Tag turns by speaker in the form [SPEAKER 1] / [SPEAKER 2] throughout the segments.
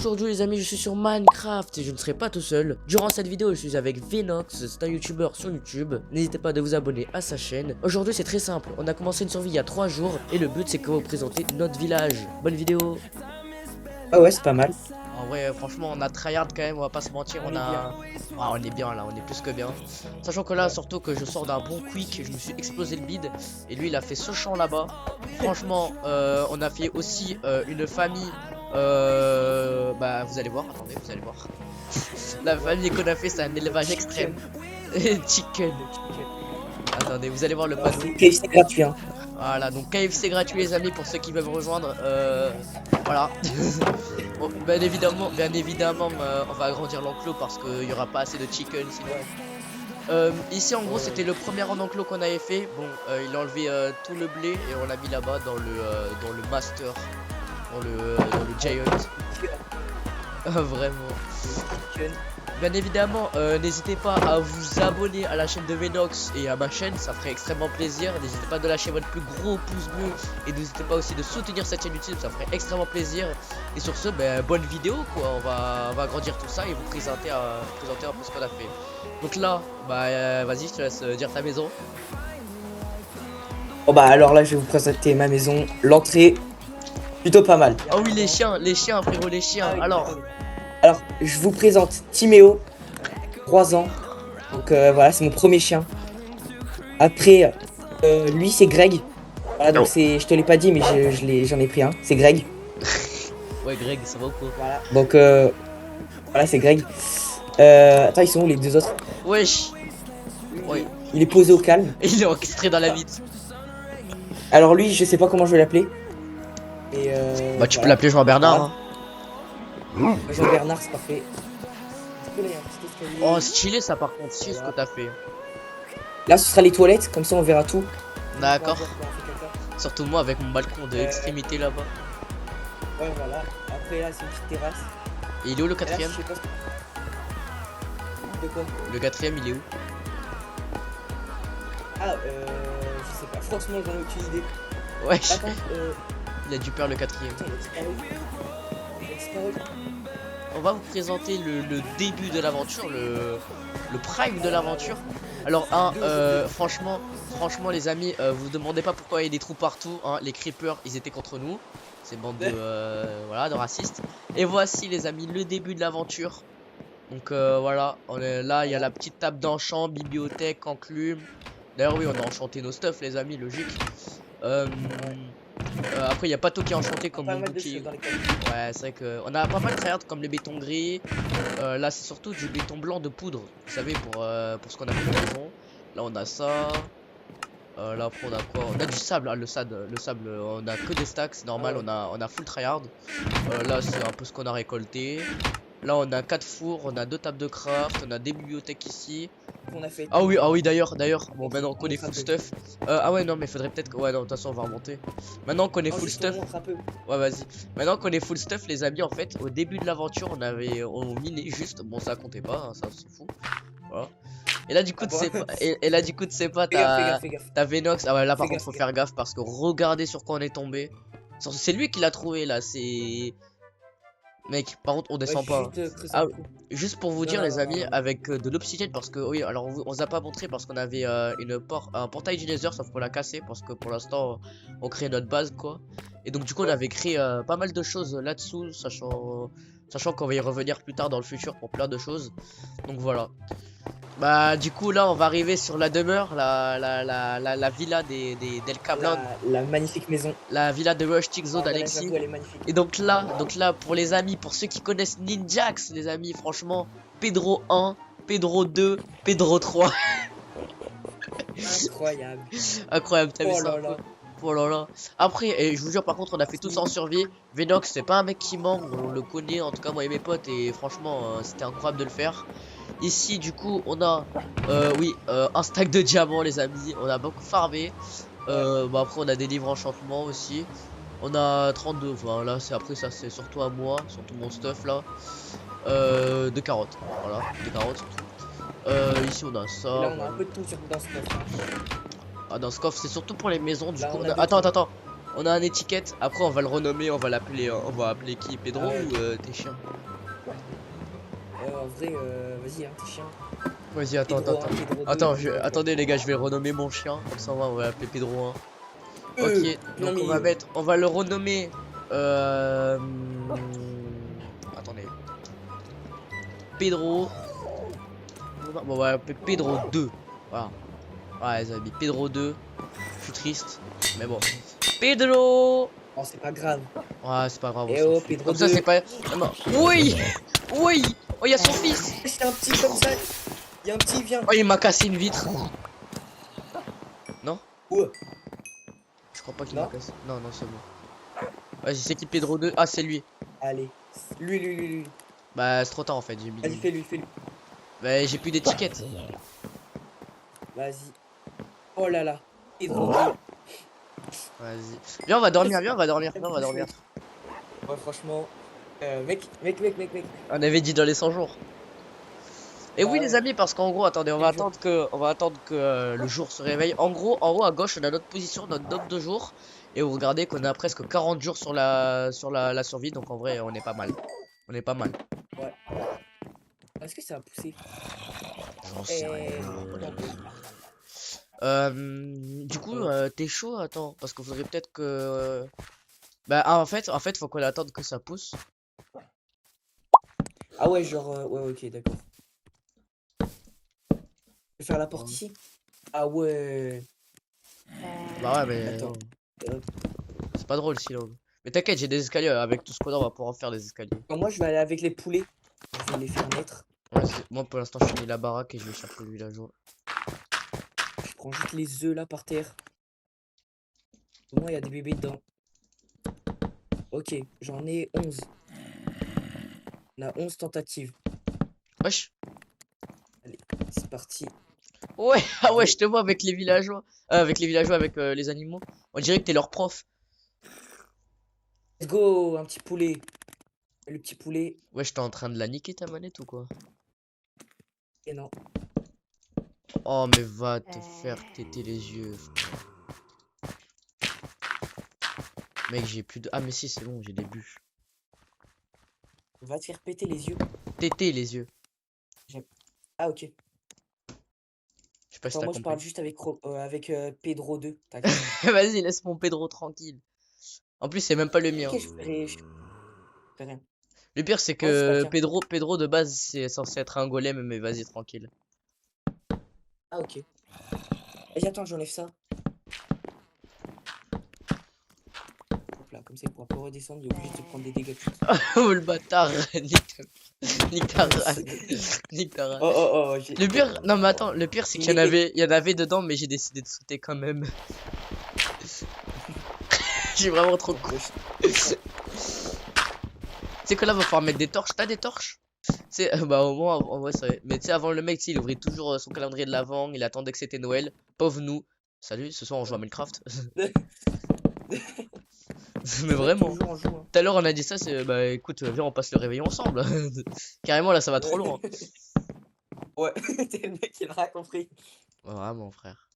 [SPEAKER 1] Aujourd'hui les amis, je suis sur Minecraft et je ne serai pas tout seul. Durant cette vidéo, je suis avec Venox, c'est un youtubeur sur YouTube. N'hésitez pas à vous abonner à sa chaîne. Aujourd'hui c'est très simple, on a commencé une survie il y a 3 jours et le but c'est que vous présenter notre village. Bonne vidéo.
[SPEAKER 2] Ah ouais, c'est pas mal.
[SPEAKER 1] En vrai, franchement, on a tryhard quand même, on va pas se mentir, on est bien là, on est plus que bien. Sachant que là, surtout que je sors d'un bon quick, je me suis explosé le bide et lui il a fait ce champ là-bas. Franchement, on a fait aussi une famille. Bah vous allez voir, attendez, vous allez voir. La famille qu'on a fait, c'est un élevage extrême. Chicken. Attendez, vous allez voir le panneau.
[SPEAKER 2] C'est gratuit, hein.
[SPEAKER 1] Voilà, donc KFC gratuit les amis pour ceux qui veulent me rejoindre. Voilà. Bon, bien évidemment, on va agrandir l'enclos parce qu'il y aura pas assez de chicken sinon. Ici en gros c'était le premier en enclos qu'on avait fait. Bon, il a enlevé tout le blé et on l'a mis là-bas dans le master, dans le giant. Vraiment. Bien évidemment, n'hésitez pas à vous abonner à la chaîne de Venox et à ma chaîne, ça ferait extrêmement plaisir. N'hésitez pas de lâcher votre plus gros pouce bleu et n'hésitez pas aussi de soutenir cette chaîne YouTube, ça ferait extrêmement plaisir. Et sur ce, ben, bonne vidéo quoi, on va agrandir tout ça et vous présenter un peu ce qu'on a fait. Donc là, bah vas-y, je te laisse dire ta maison.
[SPEAKER 2] Bon bah alors là je vais vous présenter ma maison, l'entrée, plutôt pas mal.
[SPEAKER 1] Ah oui, les chiens frérot, les chiens.
[SPEAKER 2] Alors je vous présente Timéo, 3 ans, donc voilà c'est mon premier chien. Après lui c'est Greg, voilà donc je te l'ai pas dit mais j'en ai pris un, c'est Greg.
[SPEAKER 1] Ouais Greg, ça va ou quoi?
[SPEAKER 2] Voilà, donc voilà c'est Greg. Attends ils sont où les deux autres?
[SPEAKER 1] Wesh. Ouais.
[SPEAKER 2] Il est posé au calme.
[SPEAKER 1] Il est orchestré dans la vitre.
[SPEAKER 2] Alors lui je sais pas comment je vais l'appeler. Et
[SPEAKER 1] bah tu peux l'appeler Jean-Bernard hein.
[SPEAKER 2] Jean-Bernard c'est parfait.
[SPEAKER 1] Oh stylé ça par contre, stylé ce que t'as fait.
[SPEAKER 2] Là ce sera les toilettes, comme ça on verra tout.
[SPEAKER 1] D'accord. Surtout moi avec mon balcon de extrémité là-bas.
[SPEAKER 2] Ouais voilà, après là c'est une petite terrasse.
[SPEAKER 1] Et il est où le quatrième?
[SPEAKER 2] Là, de quoi?
[SPEAKER 1] Le quatrième il est où?
[SPEAKER 2] Ah je sais pas, franchement j'en ai aucune idée.
[SPEAKER 1] Ouais.
[SPEAKER 2] Attends,
[SPEAKER 1] il a dû perdre le quatrième. On va vous présenter le début de l'aventure, le prime de l'aventure. Alors franchement les amis, vous demandez pas pourquoi il y a des trous partout hein. Les creepers ils étaient contre nous. Ces bandes de voilà, de racistes. Et voici les amis le début de l'aventure. Donc voilà, on est là, il y a la petite table d'enchant, bibliothèque, enclume. D'ailleurs oui on a enchanté nos stuff les amis, logique. Après il n'y a pas tout qui est enchanté comme mon bouclier. Ouais c'est vrai que on a pas mal de tryhard comme le béton gris. Là c'est surtout du béton blanc de poudre. Vous savez pour ce qu'on a fait dans la maison. Là on a ça. Là après on a quoi? On a du sable, hein, le sable on a que des stacks, c'est normal, on a full tryhard. Là c'est un peu ce qu'on a récolté. Là on a 4 fours, on a 2 tables de craft, on a des bibliothèques ici. Ah oui d'ailleurs, bon maintenant qu'on est full stuff. Ah ouais non mais faudrait peut-être que... Ouais non de toute façon on va remonter. Maintenant qu'on est full stuff. Ouais vas-y. Maintenant qu'on est full stuff les amis en fait, au début de l'aventure on minait juste, bon ça comptait pas, hein, ça c'est fou. Voilà. Et là du coup tu sais pas t'as Venox. Ah ouais là par contre faut faire gaffe parce que regardez sur quoi on est tombé. C'est lui qui l'a trouvé là, c'est... Mec, par contre on descend pas. Juste pour vous dire les amis, avec de l'obsidienne parce que oui, alors on vous a pas montré parce qu'on avait un portail du Nether sauf qu'on l'a cassé parce que pour l'instant on crée notre base quoi. Et donc du coup on avait créé pas mal de choses là-dessous, sachant qu'on va y revenir plus tard dans le futur pour plein de choses. Donc voilà. Bah du coup là on va arriver sur la demeure, la villa des Del Cablan.
[SPEAKER 2] La magnifique maison.
[SPEAKER 1] La villa de Rush Tixo d'Alexis. Et donc là pour les amis, pour ceux qui connaissent Ninjax les amis, franchement Pedro 1, Pedro 2, Pedro 3.
[SPEAKER 2] Incroyable.
[SPEAKER 1] Incroyable, t'as vu ça? Oh là là. Après, et je vous jure par contre on a fait tout ça en survie. Venox c'est pas un mec qui ment, on le connaît en tout cas moi et mes potes et franchement c'était incroyable de le faire. Ici du coup on a un stack de diamants les amis, on a beaucoup farmé. Bon après on a des livres enchantement aussi. On a 32, voilà c'est après ça c'est surtout à moi, surtout mon stuff là. De carottes, voilà, des carottes surtout. Ici on a ça.
[SPEAKER 2] Et là on a un peu de tout dans ce coffre.
[SPEAKER 1] Ah dans ce coffre c'est surtout pour les maisons du coup on a... Attends. On a un étiquette. Après, on va le renommer. On va appeler qui? Pedro
[SPEAKER 2] Ah ouais.
[SPEAKER 1] ou tes chiens?
[SPEAKER 2] En vrai, vas-y, hein, tes chiens.
[SPEAKER 1] Vas-y, attends.
[SPEAKER 2] Pedro 1, Pedro 2,
[SPEAKER 1] Attends,
[SPEAKER 2] Pedro 3.
[SPEAKER 1] attendez les gars, je vais renommer mon chien. Comme ça, on va l'appeler Pedro 1. Ok,
[SPEAKER 2] Non
[SPEAKER 1] donc
[SPEAKER 2] mais
[SPEAKER 1] on va le renommer. Attendez. Pedro. Bon, on va l'appeler Pedro 2. Voilà. Ouais, les amis, Pedro 2. Je suis triste, mais bon. Pedro.
[SPEAKER 2] oh, c'est pas grave.
[SPEAKER 1] Ouais, c'est pas grave, on
[SPEAKER 2] Eh
[SPEAKER 1] s'en
[SPEAKER 2] oh,
[SPEAKER 1] fout.
[SPEAKER 2] Pedro
[SPEAKER 1] Comme ça,
[SPEAKER 2] 2.
[SPEAKER 1] c'est pas. Ah non. Oui, oui. Oh, il y a son fils.
[SPEAKER 2] C'est un petit comme ça. Il y a un petit, viens.
[SPEAKER 1] Oh, il m'a cassé une vitre. Non?
[SPEAKER 2] Où?
[SPEAKER 1] Je crois pas qu'il m'a
[SPEAKER 2] Non?
[SPEAKER 1] cassé. Non, non, c'est bon. Vas-y, c'est qui Pedro 2? Ah, c'est lui.
[SPEAKER 2] Allez. Lui.
[SPEAKER 1] Bah, c'est trop tard en fait, j'ai mis.
[SPEAKER 2] Vas-y, fais-lui.
[SPEAKER 1] Bah, j'ai plus d'étiquette.
[SPEAKER 2] Vas-y. Oh là là. Pedro 2.
[SPEAKER 1] Vas-y. Viens, on va dormir, viens, on va dormir, viens, on va dormir.
[SPEAKER 2] Ouais, franchement. Mec.
[SPEAKER 1] On avait dit dans les 100 jours. Et oui,
[SPEAKER 2] Ah
[SPEAKER 1] les
[SPEAKER 2] ouais.
[SPEAKER 1] amis, parce qu'en gros, attendez, on va attendre que le jour se réveille. En gros, en haut à gauche, on a notre position, notre note de jour. Et vous regardez qu'on a presque 40 jours sur la survie. Donc en vrai, on est pas mal. On est pas mal.
[SPEAKER 2] Ouais. Est-ce que ça a poussé?
[SPEAKER 1] J'en sais rien. Du coup, t'es chaud, attends, parce qu'il faudrait peut-être que. Bah, en fait, faut qu'on attende que ça pousse.
[SPEAKER 2] Ah ouais, genre, ouais, ok, d'accord. Je vais faire la porte ici. Ah ouais.
[SPEAKER 1] Bah ouais, mais
[SPEAKER 2] Attends.
[SPEAKER 1] c'est pas drôle sinon. Mais t'inquiète, j'ai des escaliers. Avec tout ce qu'on a, on va pouvoir faire des escaliers.
[SPEAKER 2] Moi, je vais aller avec les poulets. Je vais les faire naître.
[SPEAKER 1] Ouais, moi, pour l'instant, je finis la baraque et je vais chercher le villageois.
[SPEAKER 2] Je prends juste les œufs là par terre. Au moins, il y a des bébés dedans. Ok, j'en ai 11. On a 11 tentatives.
[SPEAKER 1] Wesh.
[SPEAKER 2] Allez, c'est parti.
[SPEAKER 1] Ouais, ah ouais, je te vois avec les villageois. Avec les animaux. On dirait que t'es leur prof.
[SPEAKER 2] Let's go, un petit poulet. Le petit poulet.
[SPEAKER 1] Ouais, j'étais en train de la niquer ta manette ou quoi?
[SPEAKER 2] Et non.
[SPEAKER 1] Oh, mais va te faire téter les yeux, frère. Mec, j'ai plus de. Ah, mais si, c'est bon, j'ai des bûches.
[SPEAKER 2] Va te faire péter les yeux.
[SPEAKER 1] Téter les yeux.
[SPEAKER 2] Ah, ok.
[SPEAKER 1] Je sais pas si
[SPEAKER 2] Attends,
[SPEAKER 1] t'as
[SPEAKER 2] moi, je parle
[SPEAKER 1] compris.
[SPEAKER 2] juste avec Pedro 2. T'inquiète.
[SPEAKER 1] Vas-y, laisse mon Pedro tranquille. En plus, c'est même pas le mien.
[SPEAKER 2] Ok, je fais rien.
[SPEAKER 1] Le pire, c'est
[SPEAKER 2] Oh, c'est pas le
[SPEAKER 1] que
[SPEAKER 2] tien.
[SPEAKER 1] Pedro de base, c'est censé être un golem, mais vas-y, tranquille.
[SPEAKER 2] Ah, ok. Vas-y, attends, j'enlève ça. Hop là, comme ça, il pourra pas redescendre. Il est obligé de se prendre des dégâts.
[SPEAKER 1] Oh, le bâtard. Nique ta race. Nique ta race.
[SPEAKER 2] Oh,
[SPEAKER 1] Le pire, non mais attends, le pire c'est qu'il y en avait dedans, mais j'ai décidé de sauter quand même. J'ai vraiment trop con. Tu sais que là, va falloir mettre des torches. T'as des torches? C'est bah au moins, en vrai, c'est. Mais tu sais, avant le mec, tu sais, il ouvrait toujours son calendrier de l'avant, il attendait que c'était Noël. Pauvre nous. Salut, ce soir on joue à Minecraft. Mais vraiment.
[SPEAKER 2] On joue, hein.
[SPEAKER 1] Tout à l'heure on a dit ça, c'est bah écoute, viens on passe le réveillon ensemble. Carrément là ça va trop loin.
[SPEAKER 2] Ouais, t'es le mec qui l'a compris.
[SPEAKER 1] Vraiment frère.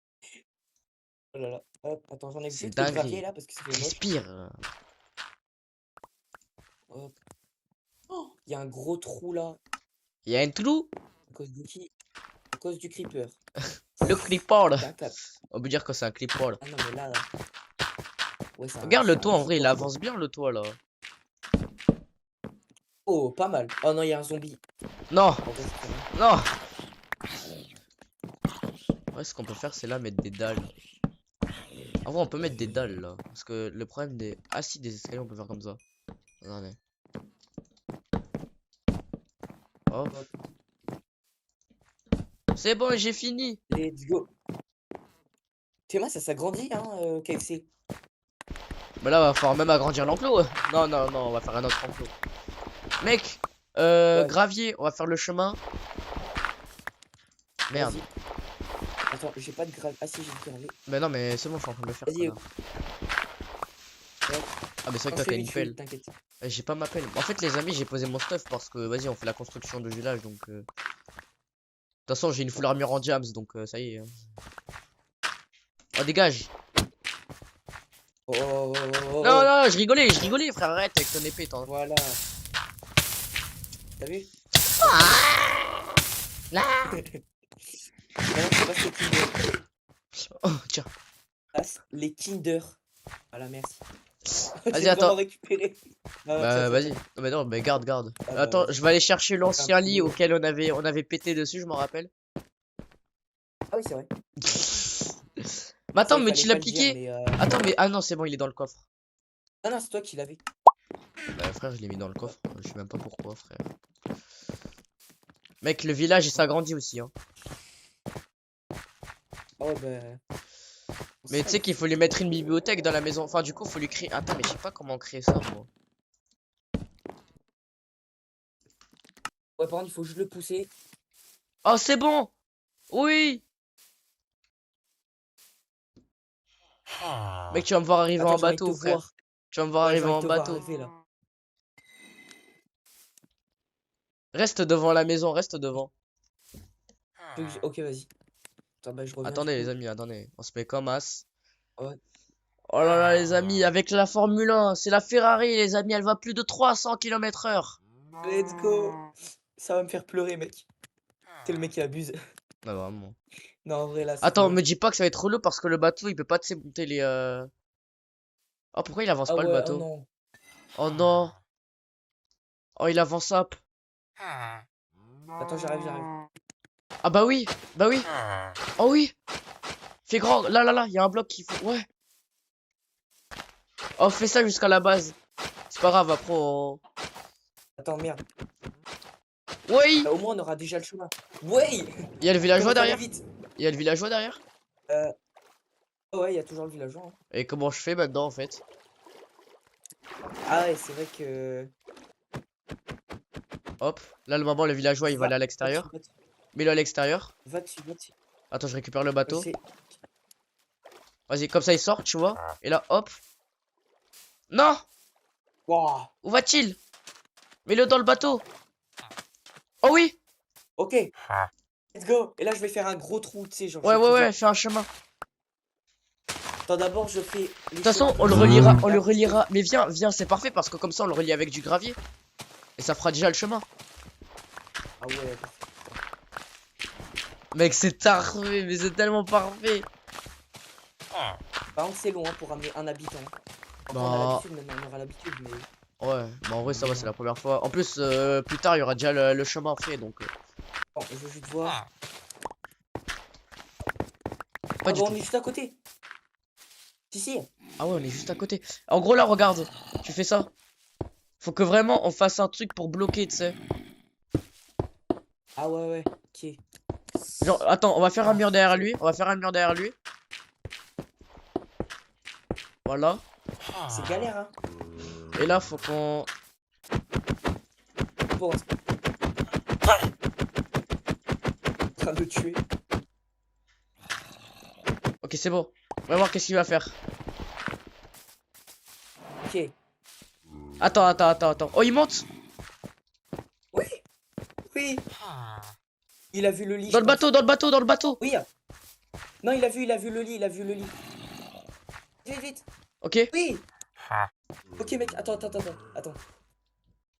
[SPEAKER 2] Oh là là. Hop, attends, j'en ai
[SPEAKER 1] C'est
[SPEAKER 2] vite le gravier
[SPEAKER 1] dingue.
[SPEAKER 2] là parce que ça fait moche.
[SPEAKER 1] Respire.
[SPEAKER 2] Hop. Oh, il y a un gros trou là.
[SPEAKER 1] Il y a un trou.
[SPEAKER 2] À cause de qui? À cause du creeper.
[SPEAKER 1] Le clipboard.
[SPEAKER 2] D'accord.
[SPEAKER 1] On peut dire que c'est un clipboard.
[SPEAKER 2] Ah non, mais là. Ouais,
[SPEAKER 1] Regarde le
[SPEAKER 2] c'est un
[SPEAKER 1] toit en vrai, il
[SPEAKER 2] clipboard.
[SPEAKER 1] avance bien le toit là.
[SPEAKER 2] Oh, pas mal. Oh non, il y a un zombie.
[SPEAKER 1] Non,
[SPEAKER 2] En vrai, c'est pas mal.
[SPEAKER 1] non. Ouais, ce qu'on peut faire c'est là mettre des dalles. En vrai on peut mettre des dalles là. Parce que le problème des. Ah si, des escaliers on peut faire comme ça. Regardez. Hop. C'est bon, j'ai fini.
[SPEAKER 2] Let's go. Théma, ça s'agrandit, hein, KFC.
[SPEAKER 1] Bah là, va falloir même agrandir l'enclos. Non, non, non, on va faire un autre enclos. Mec,
[SPEAKER 2] Ouais.
[SPEAKER 1] gravier, on va faire le chemin. Merde.
[SPEAKER 2] Vas-y. Attends, j'ai pas de gravier. Ah si, j'ai du gravier.
[SPEAKER 1] Mais non, mais c'est bon, je suis en train de le faire.
[SPEAKER 2] Vas-y.
[SPEAKER 1] connard. Ah, mais c'est vrai que
[SPEAKER 2] Quand
[SPEAKER 1] toi
[SPEAKER 2] je fais
[SPEAKER 1] t'as
[SPEAKER 2] vite,
[SPEAKER 1] une pelle.
[SPEAKER 2] t'inquiète.
[SPEAKER 1] J'ai pas ma pelle. En fait, les amis, j'ai posé mon stuff parce que vas-y, on fait la construction de village donc. De toute façon, j'ai une full armure en diams donc ça y est. Hein. Oh, dégage!
[SPEAKER 2] Oh.
[SPEAKER 1] Non, non, je rigolais, frère, arrête avec ton épée, t'en.
[SPEAKER 2] Voilà. T'as vu?
[SPEAKER 1] Là.
[SPEAKER 2] Maintenant, je passe les Kinder.
[SPEAKER 1] Oh, tiens.
[SPEAKER 2] Passe les Kinder. Voilà, merci.
[SPEAKER 1] Vas-y,
[SPEAKER 2] J'ai
[SPEAKER 1] attends.
[SPEAKER 2] vraiment récupéré. Non,
[SPEAKER 1] Bah,
[SPEAKER 2] tiens.
[SPEAKER 1] vas-y. Non, mais non, mais garde.
[SPEAKER 2] Ah, bah,
[SPEAKER 1] Attends,
[SPEAKER 2] vas-y.
[SPEAKER 1] je vais aller chercher l'ancien lit
[SPEAKER 2] Kilo.
[SPEAKER 1] auquel on avait pété dessus, je m'en rappelle.
[SPEAKER 2] Ah oui, c'est vrai.
[SPEAKER 1] Mais attends,
[SPEAKER 2] Ça, il
[SPEAKER 1] mais
[SPEAKER 2] fallait
[SPEAKER 1] tu
[SPEAKER 2] pas
[SPEAKER 1] l'as
[SPEAKER 2] le dire,
[SPEAKER 1] piqué?
[SPEAKER 2] mais
[SPEAKER 1] Attends, mais. Ah non, c'est bon, il est dans le coffre.
[SPEAKER 2] Ah non, c'est toi qui l'avais.
[SPEAKER 1] Bah, frère, je l'ai mis dans le coffre. Je sais même pas pourquoi, frère. Mec, le village il s'agrandit aussi, hein.
[SPEAKER 2] Ah ouais, bah.
[SPEAKER 1] Mais tu sais qu'il faut lui mettre une bibliothèque dans la maison. Enfin, du coup, faut lui créer. Attends, mais je sais pas comment créer ça, moi.
[SPEAKER 2] Ouais, par contre, il faut juste le pousser.
[SPEAKER 1] Oh, c'est bon! Oui! Mec, tu vas me voir arriver
[SPEAKER 2] Attends,
[SPEAKER 1] en
[SPEAKER 2] j'ai envie de te
[SPEAKER 1] bateau, frère.
[SPEAKER 2] voir.
[SPEAKER 1] Tu vas me voir
[SPEAKER 2] Ouais, j'ai
[SPEAKER 1] arriver
[SPEAKER 2] envie
[SPEAKER 1] en
[SPEAKER 2] de te voir
[SPEAKER 1] bateau.
[SPEAKER 2] arriver là.
[SPEAKER 1] Reste devant la maison, reste devant.
[SPEAKER 2] Ok, vas-y. Attends, bah, je reviens.
[SPEAKER 1] Attendez,
[SPEAKER 2] du
[SPEAKER 1] les
[SPEAKER 2] coup.
[SPEAKER 1] amis, attendez. On se met comme as.
[SPEAKER 2] Ouais.
[SPEAKER 1] Oh là là, les amis, avec la Formule 1, c'est la Ferrari, les amis, elle va plus de 300 km/h.
[SPEAKER 2] Let's go. Ça va me faire pleurer, mec. T'es le mec qui abuse.
[SPEAKER 1] Ouais, vraiment.
[SPEAKER 2] Non, en vrai, là, c'est
[SPEAKER 1] Attends,
[SPEAKER 2] trop
[SPEAKER 1] me
[SPEAKER 2] bien.
[SPEAKER 1] dis pas que ça va être relou parce que le bateau, il peut pas te monter les. Oh, pourquoi il avance
[SPEAKER 2] Ah
[SPEAKER 1] pas le
[SPEAKER 2] ouais, oh
[SPEAKER 1] bateau?
[SPEAKER 2] non.
[SPEAKER 1] Oh non. Oh, il avance up.
[SPEAKER 2] Attends, j'arrive.
[SPEAKER 1] Ah bah oui, bah oui. Oh oui. Fais grand. Là, il y a un bloc qu'il faut. Ouais. Oh, fais ça jusqu'à la base. C'est pas grave, après on.
[SPEAKER 2] Attends, merde.
[SPEAKER 1] Oui.
[SPEAKER 2] Bah, au moins, on aura déjà le chemin. Ouais.
[SPEAKER 1] Il y a le villageois
[SPEAKER 2] Comment t'allais
[SPEAKER 1] derrière.
[SPEAKER 2] vite?
[SPEAKER 1] Il y a le villageois derrière.
[SPEAKER 2] Euh... Ouais, il y a toujours le villageois, hein.
[SPEAKER 1] Et comment je fais maintenant en fait?
[SPEAKER 2] Ah ouais, c'est vrai que...
[SPEAKER 1] Hop. Là, le moment, le villageois, il va aller à l'extérieur. Mets-le à l'extérieur.
[SPEAKER 2] Va dessus.
[SPEAKER 1] Attends, je récupère le bateau.
[SPEAKER 2] C'est-
[SPEAKER 1] Vas-y, comme ça, il sort, tu vois. Et là, hop. Non.
[SPEAKER 2] Wouah.
[SPEAKER 1] Où va-t-il? Mets-le dans le bateau. Oh oui.
[SPEAKER 2] Ok. Let's go. Et là, je vais faire un gros trou, tu sais, genre...
[SPEAKER 1] Ouais, fais un chemin.
[SPEAKER 2] Attends, d'abord, je fais...
[SPEAKER 1] De toute façon, on le reliera. Mais viens, c'est parfait parce que comme ça, on le relie avec du gravier. Et ça fera déjà le chemin.
[SPEAKER 2] Ah ouais.
[SPEAKER 1] Mec, c'est parfait, mais c'est tellement parfait.
[SPEAKER 2] Par contre, c'est long, hein, pour ramener un habitant. Enfin, on a
[SPEAKER 1] Bah,
[SPEAKER 2] l'habitude, maintenant, on aura l'habitude, mais...
[SPEAKER 1] ouais, bah en vrai, ça va, c'est la première fois. En plus, plus tard, il y aura déjà le chemin fait donc.
[SPEAKER 2] Bon, je veux juste voir.
[SPEAKER 1] Pas
[SPEAKER 2] Ah
[SPEAKER 1] du
[SPEAKER 2] bon,
[SPEAKER 1] tout.
[SPEAKER 2] on est juste à côté. Si.
[SPEAKER 1] Ah ouais, on est juste à côté. En gros, là, regarde, tu fais ça. Faut que vraiment on fasse un truc pour bloquer, tu sais.
[SPEAKER 2] Ah ouais, ok.
[SPEAKER 1] Genre, attends, on va faire un mur derrière lui. On va faire un mur derrière lui. Voilà.
[SPEAKER 2] C'est galère, hein.
[SPEAKER 1] Et là, faut qu'on.
[SPEAKER 2] Bon. En train de le tuer.
[SPEAKER 1] Ok, c'est bon. On va voir qu'est-ce qu'il va faire.
[SPEAKER 2] Ok.
[SPEAKER 1] Attends. Oh, il monte.
[SPEAKER 2] Oui. Il a vu le lit.
[SPEAKER 1] Dans
[SPEAKER 2] je
[SPEAKER 1] le
[SPEAKER 2] pense.
[SPEAKER 1] bateau, dans le bateau.
[SPEAKER 2] Oui. Non, il a vu le lit, Vite.
[SPEAKER 1] Ok.
[SPEAKER 2] Oui. Ok, mec, attends. Ok,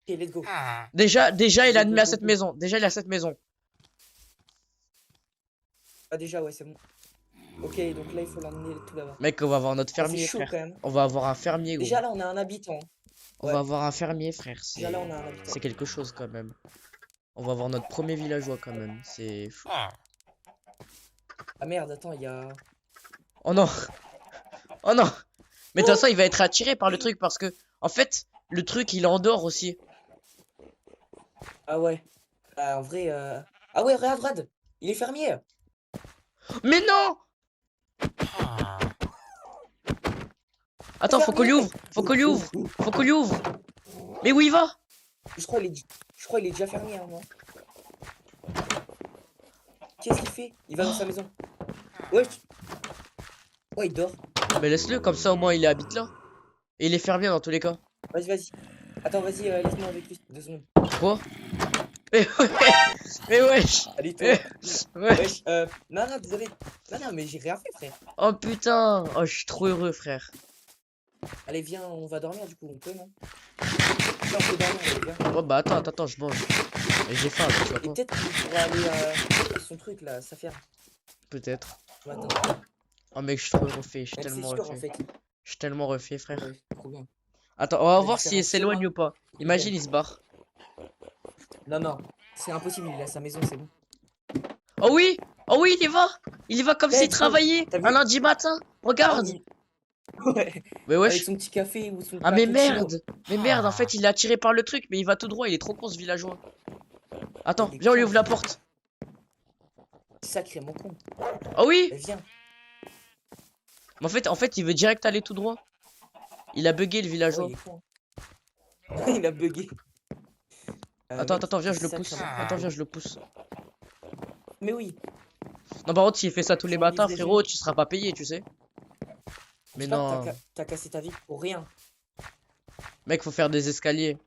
[SPEAKER 2] let's go.
[SPEAKER 1] Déjà, il a admis à
[SPEAKER 2] Go.
[SPEAKER 1] cette maison. Déjà, il a cette maison.
[SPEAKER 2] Ah, déjà, ouais, c'est bon. Ok, donc là, il faut l'emmener tout là-bas.
[SPEAKER 1] Mec, on va avoir notre
[SPEAKER 2] Ah, c'est
[SPEAKER 1] fermier,
[SPEAKER 2] chaud,
[SPEAKER 1] frère.
[SPEAKER 2] quand même.
[SPEAKER 1] On va avoir un fermier, gros.
[SPEAKER 2] Déjà, là, on a un habitant.
[SPEAKER 1] On
[SPEAKER 2] ouais.
[SPEAKER 1] va avoir un fermier, frère.
[SPEAKER 2] Déjà, là, on a un habitant.
[SPEAKER 1] C'est quelque chose, quand même. On va avoir notre premier villageois, quand même. C'est fou.
[SPEAKER 2] Ah merde, attends, il y a...
[SPEAKER 1] Oh non. Oh non. Mais de toute façon, il va être attiré par le truc parce que, en fait, le truc, il endort aussi.
[SPEAKER 2] Ah ouais. En vrai... Ah ouais, regarde, Brad. Il est fermier.
[SPEAKER 1] Mais non. Attends, faut qu'on lui ouvre. Faut qu'on lui ouvre. Mais où il va?
[SPEAKER 2] Je crois qu'il est déjà fermier, hein, moi. Qu'est-ce qu'il fait? Il va dans sa maison. Ouais. Ouais, il dort.
[SPEAKER 1] Mais laisse-le, comme ça, au moins, il habite là. Et il est fermier dans tous les cas.
[SPEAKER 2] Vas-y. Attends, vas-y, laisse-moi avec lui. 2 secondes.
[SPEAKER 1] Quoi? Mais wesh.
[SPEAKER 2] Allez, toi.
[SPEAKER 1] Ouais.
[SPEAKER 2] Wesh, non, désolé. Non, mais j'ai rien fait, frère.
[SPEAKER 1] Oh putain. Oh, je suis trop heureux, frère.
[SPEAKER 2] Allez, viens, on va dormir du coup, on peut, non? Viens, on peut dormir, allez, viens.
[SPEAKER 1] Ouais, bah attends, je mange. Et j'ai faim, tu vois
[SPEAKER 2] Et
[SPEAKER 1] pas?
[SPEAKER 2] peut-être qu'il pourra aller à son truc là, sa ferme.
[SPEAKER 1] Peut-être.
[SPEAKER 2] Ce matin.
[SPEAKER 1] Oh mec, je suis trop refait, je suis
[SPEAKER 2] Même c'est
[SPEAKER 1] tellement
[SPEAKER 2] sûr en
[SPEAKER 1] refait.
[SPEAKER 2] fait.
[SPEAKER 1] Je suis tellement refait, frère.
[SPEAKER 2] Ouais, trop bien.
[SPEAKER 1] Attends, on va
[SPEAKER 2] On a
[SPEAKER 1] voir
[SPEAKER 2] dû faire
[SPEAKER 1] s'il
[SPEAKER 2] un
[SPEAKER 1] s'éloigne
[SPEAKER 2] chemin.
[SPEAKER 1] ou pas. Imagine, il se barre.
[SPEAKER 2] Non, non, c'est impossible, il est à sa maison, c'est bon.
[SPEAKER 1] Oh oui! Oh oui, il y va! Il y va comme s'il
[SPEAKER 2] Let's go.
[SPEAKER 1] travaillait
[SPEAKER 2] T'as vu?
[SPEAKER 1] un lundi matin.
[SPEAKER 2] Oh,
[SPEAKER 1] Regarde!
[SPEAKER 2] ouais.
[SPEAKER 1] Mais
[SPEAKER 2] Avec
[SPEAKER 1] wesh.
[SPEAKER 2] son petit café ou son
[SPEAKER 1] Ah mais
[SPEAKER 2] cappuccino.
[SPEAKER 1] merde! Mais merde, en fait, il est attiré par le truc, mais il va tout droit, il est trop con ce villageois. Attends,
[SPEAKER 2] Il est
[SPEAKER 1] viens, on lui
[SPEAKER 2] con.
[SPEAKER 1] ouvre la porte.
[SPEAKER 2] Sacrément con.
[SPEAKER 1] Oh oui!
[SPEAKER 2] Mais viens.
[SPEAKER 1] Mais en fait, il veut direct aller tout droit. Il a bugué le
[SPEAKER 2] Ouais,
[SPEAKER 1] villageois.
[SPEAKER 2] il est con. Il a bugué.
[SPEAKER 1] Attends,
[SPEAKER 2] Mec,
[SPEAKER 1] attends, viens,
[SPEAKER 2] il est
[SPEAKER 1] je le pousse.
[SPEAKER 2] sacrément
[SPEAKER 1] Attends,
[SPEAKER 2] con.
[SPEAKER 1] viens, je le pousse.
[SPEAKER 2] Mais oui.
[SPEAKER 1] Non, par contre, s'il fait ça tous les
[SPEAKER 2] J'ai
[SPEAKER 1] matins,
[SPEAKER 2] envie de
[SPEAKER 1] frérot, tu seras pas payé, tu sais. Mais
[SPEAKER 2] Je sais pas,
[SPEAKER 1] non.
[SPEAKER 2] t'as cassé ta vie pour rien.
[SPEAKER 1] Mec, faut faire des escaliers.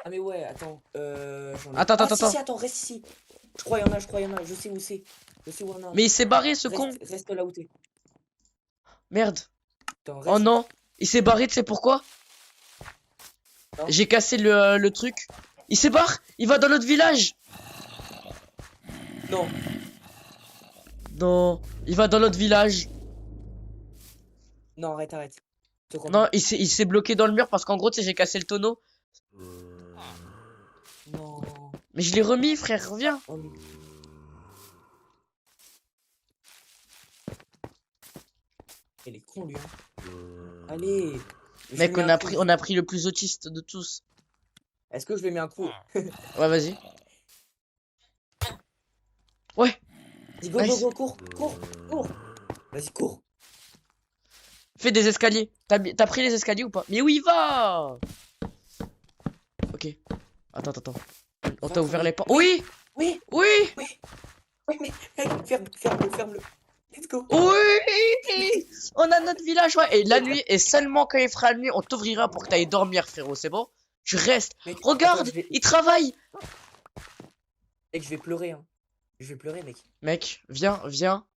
[SPEAKER 2] Ah mais ouais, attends. J'en ai-
[SPEAKER 1] Attends,
[SPEAKER 2] Ah,
[SPEAKER 1] attends,
[SPEAKER 2] si,
[SPEAKER 1] attends.
[SPEAKER 2] si, attends, reste ici. Je crois y en a, je crois y en a. Je sais où c'est. Je sais où on a.
[SPEAKER 1] Mais il s'est barré, ce con.
[SPEAKER 2] Reste là où t'es.
[SPEAKER 1] Merde.
[SPEAKER 2] Attends,
[SPEAKER 1] Oh
[SPEAKER 2] reste.
[SPEAKER 1] non. Il s'est barré, tu sais pourquoi?
[SPEAKER 2] Non.
[SPEAKER 1] J'ai cassé le truc. Il s'est barré. Il va dans notre village.
[SPEAKER 2] Non.
[SPEAKER 1] Non. Il va dans notre village.
[SPEAKER 2] Non, arrête. Je te remets.
[SPEAKER 1] Non, il s'est bloqué dans le mur parce qu'en gros, tu sais, j'ai cassé le tonneau.
[SPEAKER 2] Non.
[SPEAKER 1] Mais je l'ai remis, frère. Reviens.
[SPEAKER 2] Oh, mais- Il est con lui, hein. Allez. Je
[SPEAKER 1] Mec,
[SPEAKER 2] lui mets un coup.
[SPEAKER 1] on a pris le plus autiste de tous.
[SPEAKER 2] Est-ce que je lui mets un coup?
[SPEAKER 1] Ouais, vas-y. Ouais.
[SPEAKER 2] Vas-y, go,
[SPEAKER 1] Nice.
[SPEAKER 2] cours. Vas-y, cours.
[SPEAKER 1] Fais des escaliers. T'as pris les escaliers ou pas? Mais où il va? Ok. Attends. On t'a ouvert les portes. Oui!
[SPEAKER 2] Oui,
[SPEAKER 1] Oui!
[SPEAKER 2] mais ferme-le. Let's go.
[SPEAKER 1] Oui! On a notre village, ouais. Et la nuit, et seulement quand il fera nuit, on t'ouvrira pour que t'ailles dormir, frérot. C'est bon? Tu restes.
[SPEAKER 2] Mec,
[SPEAKER 1] Regarde!
[SPEAKER 2] attends,
[SPEAKER 1] Il travaille!
[SPEAKER 2] Mec, je vais pleurer, hein. Je vais pleurer, mec.
[SPEAKER 1] Mec, viens.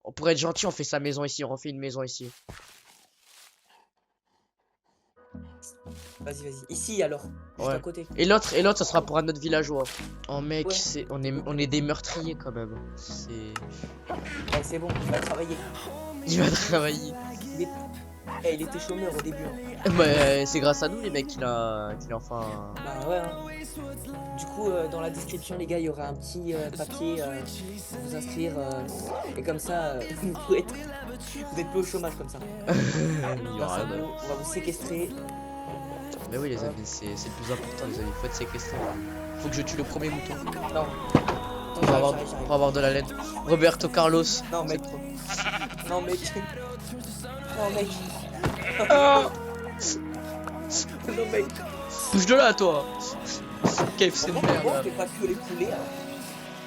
[SPEAKER 1] On pourrait être gentil, on fait sa maison ici. On refait une maison ici.
[SPEAKER 2] Vas-y. Ici, alors. Juste
[SPEAKER 1] Ouais.
[SPEAKER 2] à côté.
[SPEAKER 1] Et l'autre, ça sera pour un autre villageois. Oh mec,
[SPEAKER 2] Ouais.
[SPEAKER 1] on est des meurtriers quand même. C'est.
[SPEAKER 2] Ouais, c'est bon, il va travailler.
[SPEAKER 1] Il va travailler.
[SPEAKER 2] Il était chômeur au début, hein.
[SPEAKER 1] Bah, c'est grâce à nous les mecs qu'il a enfin.
[SPEAKER 2] Bah ouais, hein. Du coup, dans la description, les gars, il y aura un petit papier pour vous inscrire. Et comme ça, vous pouvez être... Vous êtes plus au chômage comme ça.
[SPEAKER 1] Il y
[SPEAKER 2] Grâce
[SPEAKER 1] aura
[SPEAKER 2] à nous, on va vous séquestrer.
[SPEAKER 1] Mais oui les amis, c'est le plus important les amis, faut être séquestré. Faut que je tue le premier mouton
[SPEAKER 2] Non.
[SPEAKER 1] pour avoir de la laine. Roberto Carlos.
[SPEAKER 2] Non, mec. Non, mec. Non, mec.
[SPEAKER 1] Ah
[SPEAKER 2] Non, mec.
[SPEAKER 1] bouge de là toi. KFC de
[SPEAKER 2] Pourquoi on
[SPEAKER 1] merde.
[SPEAKER 2] fait pas que les poulets, alors?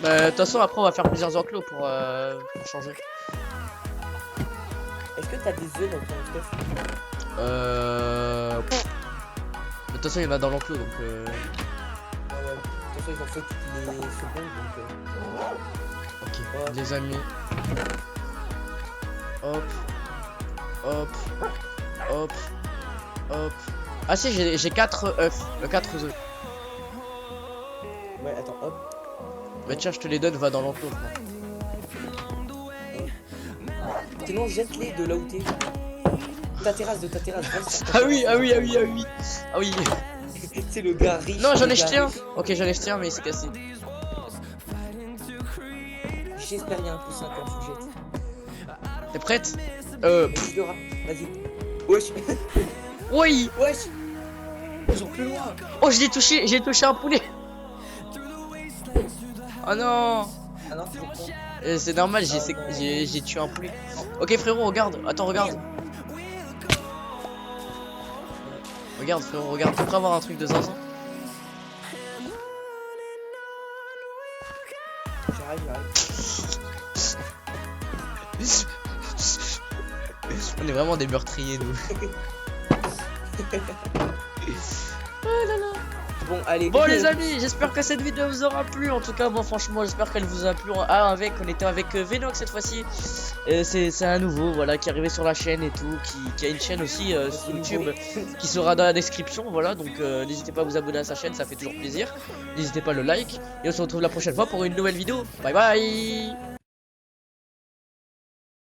[SPEAKER 1] Bah de toute façon après on va faire plusieurs enclos pour changer.
[SPEAKER 2] Est-ce que t'as des œufs dans ton stuff?
[SPEAKER 1] De toute façon il y en a dans l'enclos donc
[SPEAKER 2] Ouais. De toute façon, ils ont fait toutes les secondes, donc...
[SPEAKER 1] ok
[SPEAKER 2] Ouais.
[SPEAKER 1] les amis. Hop. Ah si j'ai 4 œufs, 4 œufs.
[SPEAKER 2] Ouais, attends, hop.
[SPEAKER 1] Bah tiens je te les donne, va dans l'enclos frère.
[SPEAKER 2] Sinon, jette-les de là où t'es. Ta terrasse, de ta terrasse. reste sur ta
[SPEAKER 1] Ah
[SPEAKER 2] terrasse.
[SPEAKER 1] oui.
[SPEAKER 2] C'est le gars riche.
[SPEAKER 1] Non j'en
[SPEAKER 2] le
[SPEAKER 1] ai
[SPEAKER 2] gars
[SPEAKER 1] jeté un.
[SPEAKER 2] riche.
[SPEAKER 1] Ok j'en ai jeté un mais il s'est cassé.
[SPEAKER 2] J'espère qu'il y a un plus 5 quand tu jettes.
[SPEAKER 1] T'es prête?
[SPEAKER 2] Vas-y, Dora, vas-y. Wesh.
[SPEAKER 1] Oui.
[SPEAKER 2] Wesh. Ils sont plus loin.
[SPEAKER 1] Oh j'ai touché un poulet. Oh non.
[SPEAKER 2] Ah non, c'est con.
[SPEAKER 1] C'est normal, j'ai tué un poulet. Ok frérot, regarde, attends, regarde. Regarde frérot, regarde, tu peux avoir un truc de zinzin.
[SPEAKER 2] J'arrive.
[SPEAKER 1] On est vraiment des meurtriers nous. Oh là là.
[SPEAKER 2] Bon, allez.
[SPEAKER 1] Bon les amis, j'espère que cette vidéo vous aura plu. En tout cas, moi franchement, j'espère qu'elle vous a plu. On était avec Venox cette fois-ci. C'est un nouveau, voilà, qui est arrivé sur la chaîne et tout, qui a une chaîne aussi sur YouTube qui sera dans la description, voilà. Donc n'hésitez pas à vous abonner à sa chaîne, ça fait toujours plaisir. N'hésitez pas à le like et on se retrouve la prochaine fois pour une nouvelle vidéo. Bye bye.